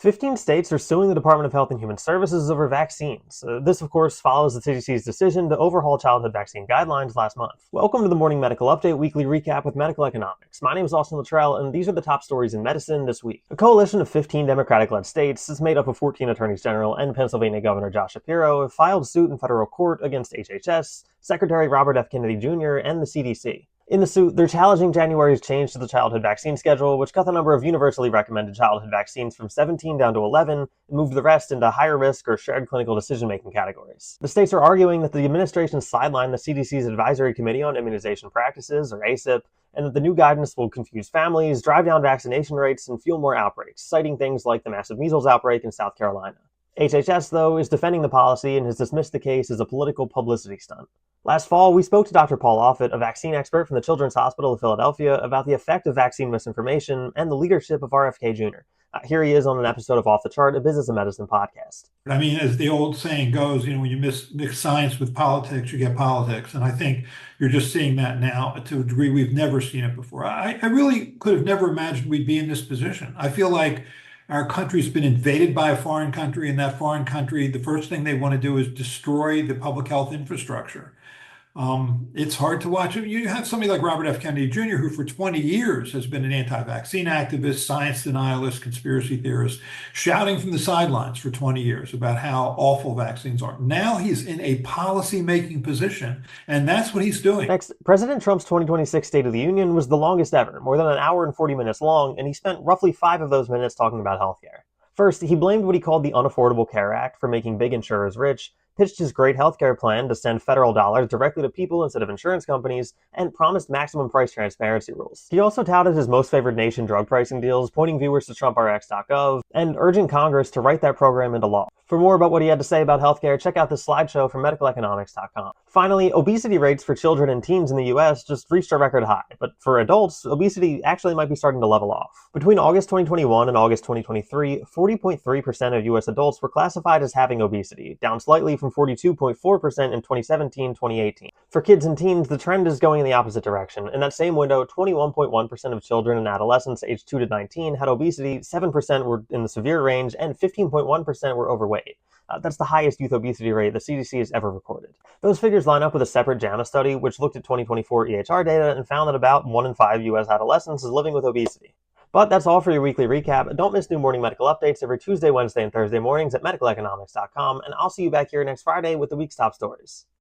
15 states are suing the Department of Health and Human Services over vaccines. This, of course, follows the CDC's decision to overhaul childhood vaccine guidelines last month. Welcome to the Morning Medical Update Weekly Recap with Medical Economics. My name is Austin Luttrell, and these are the top stories in medicine this week. A coalition of 15 Democratic-led states is made up of 14 attorneys general and Pennsylvania Governor Josh Shapiro have filed suit in federal court against HHS, Secretary Robert F. Kennedy Jr., and the CDC. In the suit, they're challenging January's change to the childhood vaccine schedule, which cut the number of universally recommended childhood vaccines from 17 down to 11 and moved the rest into higher risk or shared clinical decision-making categories. The states are arguing that the administration sidelined the CDC's Advisory Committee on Immunization Practices, or ACIP, and that the new guidance will confuse families, drive down vaccination rates, and fuel more outbreaks, citing things like the massive measles outbreak in South Carolina. HHS, though, is defending the policy and has dismissed the case as a political publicity stunt. Last fall, we spoke to Dr. Paul Offit, a vaccine expert from the Children's Hospital of Philadelphia, about the effect of vaccine misinformation and the leadership of RFK Jr. Here he is on an episode of Off the Chart, a business and medicine podcast. I mean, as the old saying goes, when you mix science with politics, you get politics. And I think you're just seeing that now to a degree we've never seen it before. I really could have never imagined we'd be in this position. I feel like our country's been invaded by a foreign country, and that foreign country, the first thing they want to do is destroy the public health infrastructure. It's hard to watch. You have somebody like Robert F. Kennedy Jr., who for 20 years has been an anti-vaccine activist, science denialist, conspiracy theorist, shouting from the sidelines for 20 years about how awful vaccines are. Now he's in a policy-making position, and that's what he's doing. Next, President Trump's 2026 State of the Union was the longest ever, more than an hour and 40 minutes long, and he spent roughly 5 of those minutes talking about healthcare. First, he blamed what he called the Unaffordable Care Act for making big insurers rich, pitched his great healthcare plan to send federal dollars directly to people instead of insurance companies, and promised maximum price transparency rules. He also touted his most favored nation drug pricing deals, pointing viewers to TrumpRx.gov, and urging Congress to write that program into law. For more about what he had to say about healthcare, check out this slideshow from medicaleconomics.com. Finally, obesity rates for children and teens in the US just reached a record high, but for adults, obesity actually might be starting to level off. Between August 2021 and August 2023, 40.3% of US adults were classified as having obesity, down slightly from 42.4% in 2017-2018. For kids and teens, the trend is going in the opposite direction. In that same window, 21.1% of children and adolescents aged 2 to 19 had obesity, 7% were in the severe range, and 15.1% were overweight. That's the highest youth obesity rate the CDC has ever recorded. Those figures line up with a separate JAMA study, which looked at 2024 EHR data and found that about 1 in 5 US adolescents is living with obesity. But that's all for your weekly recap. Don't miss new morning medical updates every Tuesday, Wednesday, and Thursday mornings at medicaleconomics.com, and I'll see you back here next Friday with the week's top stories.